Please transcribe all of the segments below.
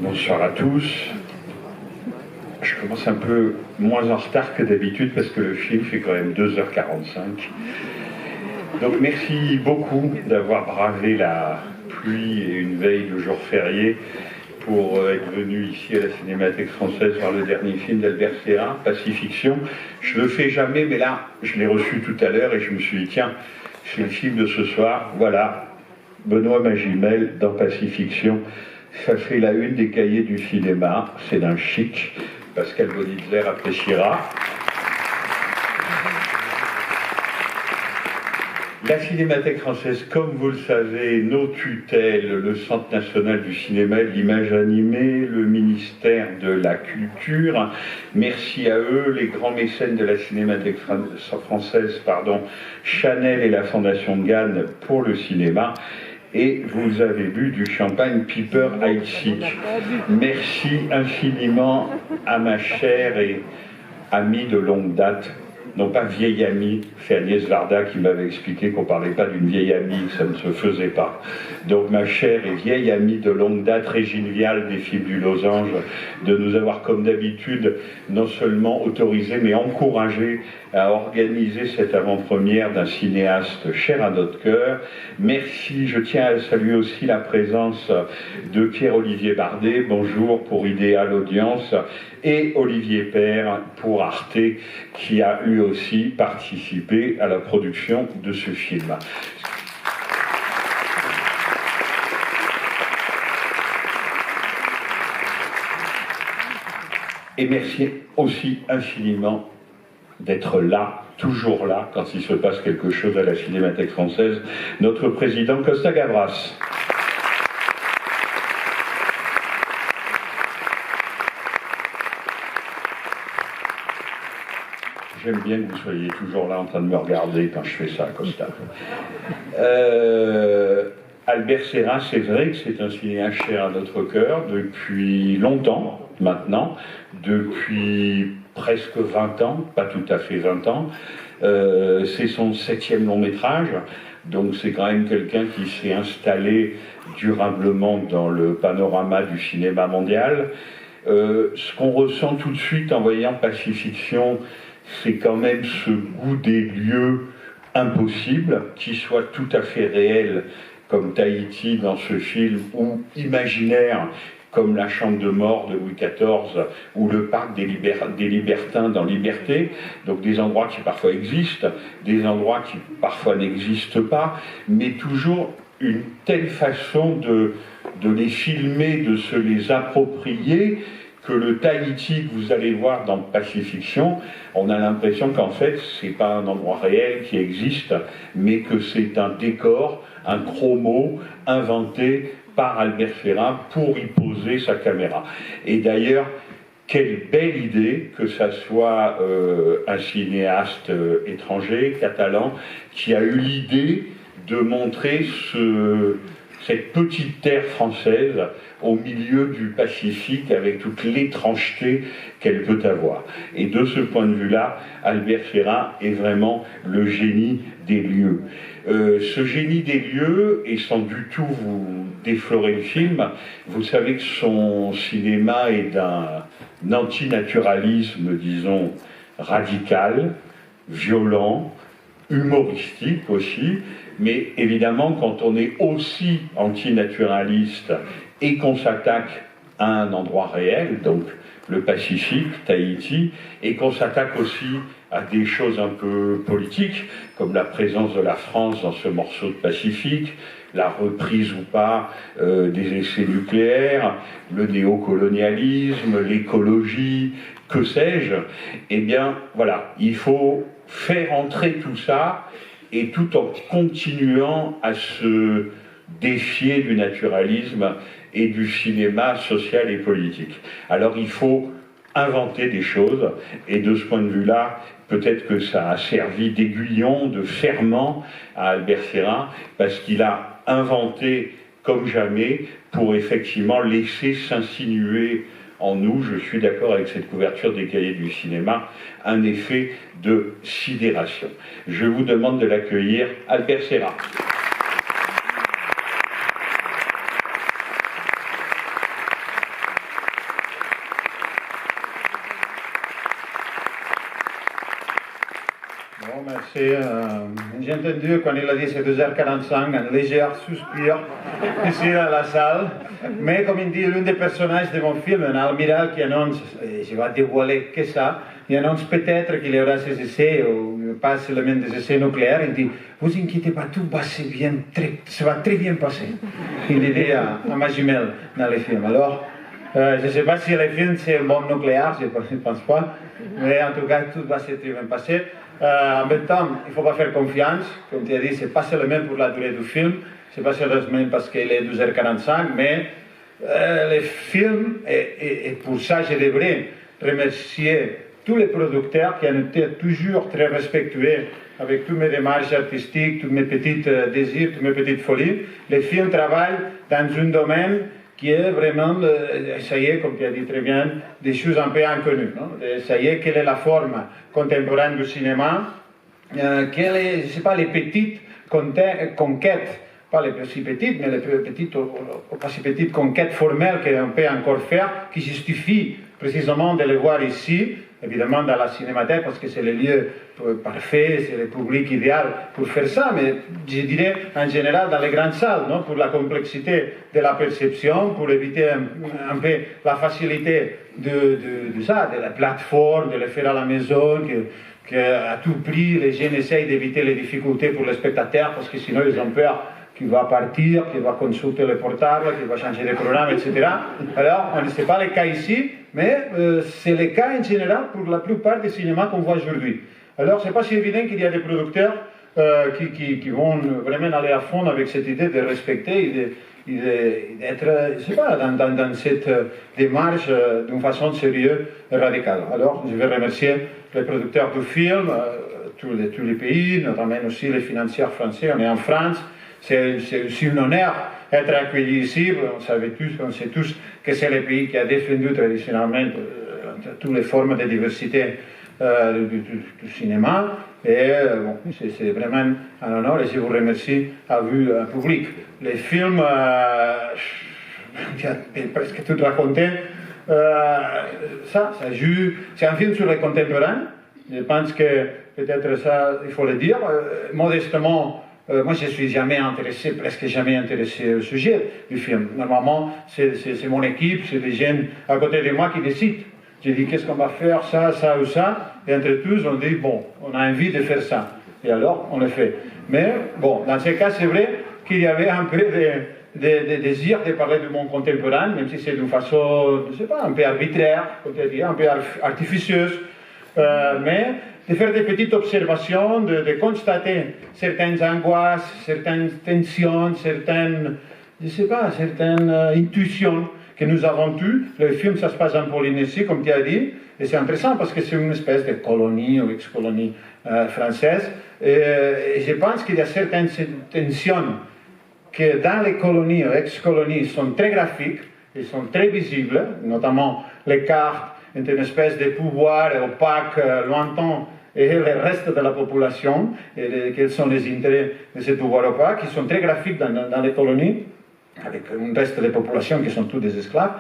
Bonsoir à tous. Je commence un peu moins en retard que d'habitude parce que le film fait quand même 2h45. Donc merci beaucoup d'avoir bravé la pluie et une veille de jour férié pour être venu ici à la Cinémathèque française voir le dernier film d'Albert Serra, Pacifiction. Je le fais jamais, mais là, je l'ai reçu tout à l'heure et je me suis dit, tiens, c'est le film de ce soir, voilà, Benoît Magimel dans Pacifiction. Ça fait la une des cahiers du cinéma, c'est d'un chic, Pascal Bonitzer appréciera. La Cinémathèque française, comme vous le savez, nos tutelles, le Centre national du cinéma et de l'image animée, le ministère de la Culture. Merci à eux, les grands mécènes de la Cinémathèque française, Chanel et la Fondation Gann pour le cinéma. Et vous avez bu du champagne Piper Heidsieck. Merci infiniment à ma chère et amie de longue date, non pas vieille amie, c'est Agnès Varda qui m'avait expliqué qu'on ne parlait pas d'une vieille amie, ça ne se faisait pas. Donc ma chère et vieille amie de longue date, Régine Vial des Films du Losange, de nous avoir comme d'habitude non seulement autorisé mais encouragé à organiser cette avant-première d'un cinéaste cher à notre cœur. Merci, je tiens à saluer aussi la présence de Pierre-Olivier Bardet, bonjour pour Idéal Audience, et Olivier Père pour Arte, qui a lui aussi participé à la production de ce film. Et merci aussi infiniment d'être là, toujours là, quand il se passe quelque chose à la Cinémathèque française, notre président Costa Gavras. J'aime bien que vous soyez toujours là en train de me regarder quand je fais ça, Costa. Albert Serra, c'est vrai que c'est un cinéaste cher à notre cœur depuis longtemps maintenant, depuis presque 20 ans, pas tout à fait 20 ans. C'est son 7e long métrage, donc c'est quand même quelqu'un qui s'est installé durablement dans le panorama du cinéma mondial. Ce qu'on ressent tout de suite en voyant Pacifiction, c'est quand même ce goût des lieux impossibles, qui soient tout à fait réels, comme Tahiti dans ce film, ou imaginaires, comme la chambre de mort de Louis XIV, ou le parc des Libertins dans Liberté, donc des endroits qui parfois existent, des endroits qui parfois n'existent pas, mais toujours une telle façon de les filmer, de se les approprier, que le Tahiti que vous allez voir dans Pacifiction, on a l'impression qu'en fait, c'est pas un endroit réel qui existe, mais que c'est un décor, un chromo inventé par Albert Serra pour y poser sa caméra. Et d'ailleurs, quelle belle idée que ça soit un cinéaste étranger, catalan, qui a eu l'idée de montrer cette petite terre française au milieu du Pacifique avec toute l'étrangeté qu'elle peut avoir. Et de ce point de vue-là, Albert Serra est vraiment le génie des lieux. Ce génie des lieux, et sans du tout vous déflorer le film, vous savez que son cinéma est d'un antinaturalisme, disons, radical, violent, humoristique aussi, mais évidemment quand on est aussi antinaturaliste et qu'on s'attaque à un endroit réel, donc le Pacifique, Tahiti, et qu'on s'attaque aussi à des choses un peu politiques, comme la présence de la France dans ce morceau de Pacifique, la reprise ou pas des essais nucléaires, le néocolonialisme, l'écologie, que sais-je, eh bien voilà, il faut faire entrer tout ça, et tout en continuant à se défier du naturalisme et du cinéma social et politique. Alors il faut inventer des choses, et de ce point de vue-là, peut-être que ça a servi d'aiguillon, de ferment à Albert Serra, parce qu'il a inventé comme jamais pour effectivement laisser s'insinuer en nous, je suis d'accord avec cette couverture des cahiers du cinéma, un effet de sidération. Je vous demande de l'accueillir, Albert Serra. merci. J'ai entendu quand il a dit c'est 2h45, un léger soupir ici dans la salle. Mais comme il dit, l'un des personnages de mon film, un amiral qui annonce, et je vais dévoiler que ça, il annonce peut-être qu'il y aura ces essais, ou pas seulement des essais nucléaires, il dit, vous inquiétez pas, tout va ça va très bien passer. Il dit à ma jumelle dans les films. Alors, je ne sais pas si les films c'est une bombe nucléaire, je ne pense pas, mais en tout cas, tout va se très bien passer. En même temps, il ne faut pas faire confiance, comme tu as dit, ce n'est pas seulement pour la durée du film, c'est pas seulement parce qu'il est 12h45, mais le film, et pour ça je devrais remercier tous les producteurs qui ont été toujours très respectueux avec toutes mes démarches artistiques, tous mes petits désirs, toutes mes petites folies. Le film travaille dans un domaine qui est vraiment essayer, comme tu as dit très bien, des choses un peu inconnues. Essayer quelle est la forme contemporaine du cinéma, quelle est, je ne sais pas, les petites conquêtes, pas les plus petites, mais les petites, pas si petites conquêtes formelles qu'on peut encore faire, qui justifient précisément de les voir ici, évidemment dans la cinémathèque, parce que c'est le lieu parfait, c'est le public idéal pour faire ça, mais je dirais en général dans les grandes salles, non, pour la complexité de la perception, pour éviter un peu la facilité de ça, de la plateforme, de le faire à la maison, qu'à tout prix les gens essayent d'éviter les difficultés pour les spectateurs, parce que sinon ils ont peur qu'il va partir, qu'il va consulter le portable, qu'il va changer de programme, etc. Alors, on ne sait pas le cas ici, mais c'est le cas en général pour la plupart des cinémas qu'on voit aujourd'hui. Alors, ce n'est pas si évident qu'il y a des producteurs qui vont vraiment aller à fond avec cette idée de respecter et d'être, je ne sais pas, dans cette démarche d'une façon sérieuse et radicale. Alors, je vais remercier les producteurs du film, tous les pays, notamment aussi les financiers français. On est en France. C'est aussi un honneur d'être accueillis ici. On sait tous que c'est le pays qui a défendu traditionnellement toutes les formes de diversité du cinéma. Et bon, c'est vraiment un honneur et je vous remercie à vous, public. Les films, j'ai presque tout raconté. Ça joue. C'est un film sur les contemporains. Je pense que peut-être ça, il faut le dire. Modestement, moi, je ne suis jamais intéressé, presque jamais intéressé au sujet du film. Normalement, c'est mon équipe, c'est des jeunes à côté de moi qui décident. Je dis, qu'est-ce qu'on va faire, ça ou ça. Et entre tous, on dit, bon, on a envie de faire ça. Et alors, on le fait. Mais, bon, dans ce cas, c'est vrai qu'il y avait un peu de désir de parler du monde contemporain, même si c'est d'une façon, je ne sais pas, un peu arbitraire, comme tu as dit, un peu artificieuse. Mais de faire des petites observations, de constater certaines angoisses, certaines tensions, certaines, je sais pas, certaines intuitions que nous avons eues. Le film, ça se passe en Polynésie, comme tu as dit, et c'est intéressant parce que c'est une espèce de colonie ou ex-colonie française. Et je pense qu'il y a certaines tensions que dans les colonies ou ex-colonies sont très graphiques, ils sont très visibles, notamment les cartes entre une espèce de pouvoir opaque, lointain, et le reste de la population, et quels sont les intérêts de ce pouvoir opaque, qui sont très graphiques dans les colonies, avec un reste de la population qui sont tous des esclaves,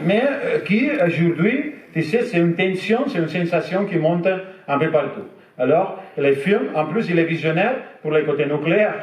mais qui aujourd'hui, tu sais, c'est une tension, c'est une sensation qui monte un peu partout. Alors, le film, en plus, il est visionnaire pour le côté nucléaire.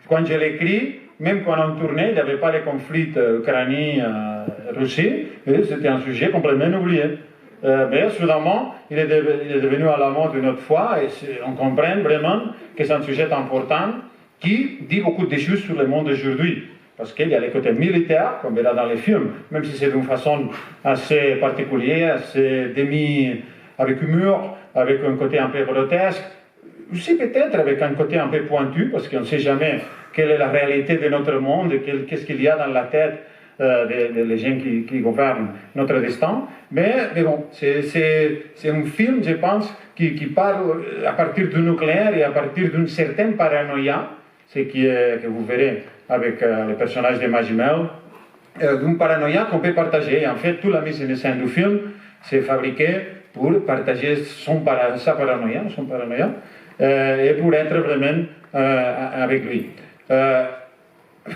Quand je l'écris, même quand on tournait, il n'y avait pas les conflits Ukraine-Russie, c'était un sujet complètement oublié. Mais soudainement, il est devenu à la mode une autre fois, et on comprend vraiment que c'est un sujet important qui dit beaucoup de choses sur le monde d'aujourd'hui. Parce qu'il y a les côtés militaires, comme là dans les films, même si c'est d'une façon assez particulière, assez avec humour, avec un côté un peu grotesque, aussi peut-être avec un côté un peu pointu, parce qu'on ne sait jamais quelle est la réalité de notre monde, qu'est-ce qu'il y a dans la tête des gens qui gouvernent notre destin. Mais bon, c'est un film, je pense, qui parle à partir du nucléaire et à partir d'une certaine paranoïa, ce que vous verrez avec le personnage de Magimel, d'une paranoïa qu'on peut partager. En fait, toute la mise en scène du film, c'est fabriqué pour partager sa paranoïa, et pour être vraiment avec lui.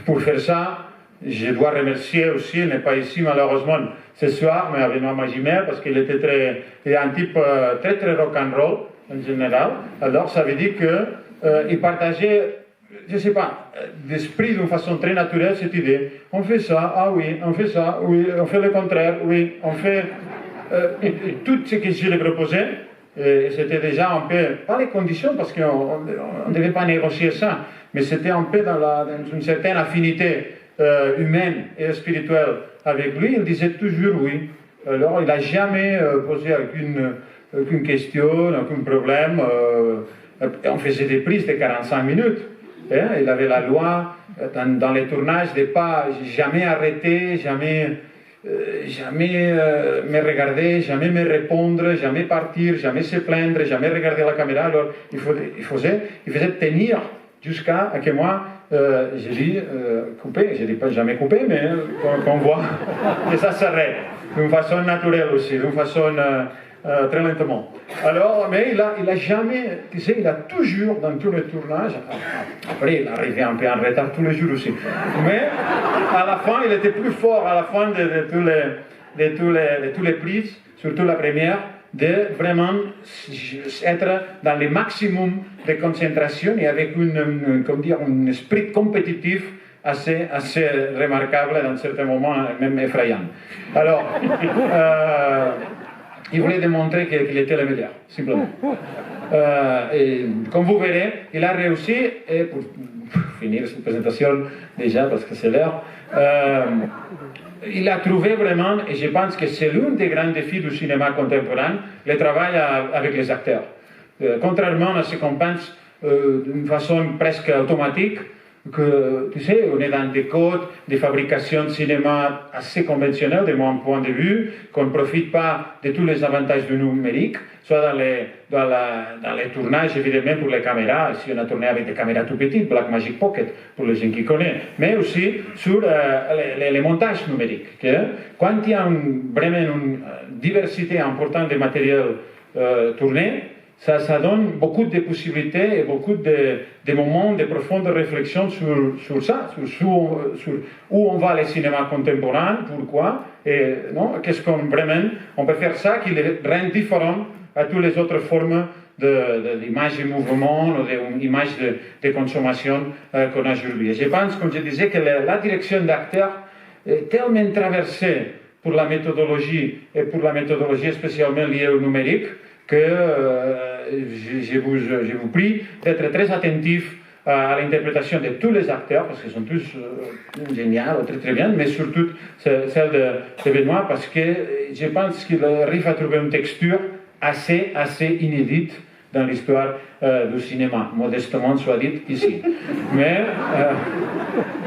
Pour faire ça, je dois remercier aussi, il n'est pas ici malheureusement ce soir, mais Benoît Magimer, parce qu'il était il est un type très très rock'n'roll en général. Alors ça veut dire qu'il partageait, je ne sais pas, d'esprit d'une façon très naturelle cette idée. On fait ça, ah oui, on fait ça, oui, on fait le contraire, oui, on fait tout ce que je lui proposais. Et c'était déjà un peu, pas les conditions, parce qu'on ne devait pas négocier ça, mais c'était un peu dans une certaine affinité humaine et spirituelle avec lui. Il disait toujours oui. Alors il n'a jamais posé aucune question, aucun problème. On faisait des prises de 45 minutes. Hein? Il avait la loi dans les tournages de ne pas jamais arrêter, jamais me regarder, jamais me répondre, jamais partir, jamais se plaindre, jamais regarder la caméra. Alors il faisait tenir jusqu'à que moi, j'ai dit couper, je ne dis pas jamais couper, mais qu'on voit que ça s'arrête d'une façon naturelle aussi, d'une façon très lentement. Alors, mais il a jamais, tu sais, il a toujours, dans tous les tournages, après il arrivait un peu en retard tous les jours aussi, mais à la fin, il était plus fort à la fin de tous les prises, surtout la première, de vraiment être dans le maximum de concentration et avec un esprit compétitif assez remarquable dans certains moments, même effrayant. Alors, il voulait démontrer qu'il était le meilleur, simplement. Et comme vous verrez, il a réussi, et pour finir cette présentation déjà, parce que c'est l'heure, il a trouvé vraiment, et je pense que c'est l'un des grands défis du cinéma contemporain, le travail avec les acteurs. Contrairement à ce qu'on pense d'une façon presque automatique, que, tu sais, on est dans des codes de fabrication de cinéma assez conventionnels de mon point de vue, qu'on ne profite pas de tous les avantages du numérique, soit dans les tournages, évidemment, pour les caméras, si on a tourné avec des caméras tout petites, Blackmagic Pocket, pour les gens qui connaissent, mais aussi sur les montages numériques. Quand il y a vraiment une diversité importante de matériel tourné, ça donne beaucoup de possibilités et beaucoup de moments de profonde réflexion sur ça, sur où on va le cinéma contemporain, pourquoi, et qu'est-ce qu'on vraiment, on peut faire ça qui le rend différent à toutes les autres formes d'image de mouvement ou d'image de consommation qu'on a aujourd'hui. Et je pense, comme je disais, que la direction d'acteur est tellement traversée pour la méthodologie et pour la méthodologie spécialement liée au numérique, que je vous prie d'être très attentif à l'interprétation de tous les acteurs, parce qu'ils sont tous géniaux, très très bien, mais surtout celle de Benoît, parce que je pense qu'il arrive à trouver une texture assez inédite dans l'histoire du cinéma, modestement soit dit ici. Mais,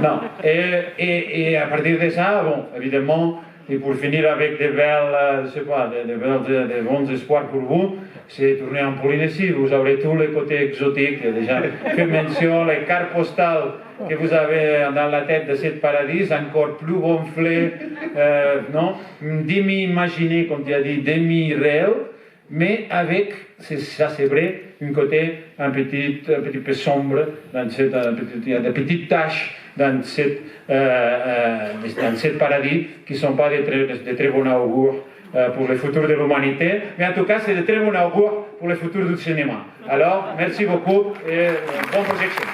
non. Et à partir de ça, bon, évidemment, et pour finir avec des belles, je sais pas, des bons espoirs pour vous, c'est tourner en Polynésie. Vous aurez tous les côtés exotiques. Il y a déjà fait mention, les cartes postales que vous avez dans la tête de cette paradis, encore plus gonflées, non, demi-imaginé, comme tu as dit, demi-réel, mais avec, ça c'est vrai, un côté un petit peu sombre, il y a des petites taches dans cette paradis qui ne sont pas de très bon augure pour le futur de l'humanité, mais en tout cas c'est de très bon augure pour le futur du cinéma. Alors, merci beaucoup et bonne projection.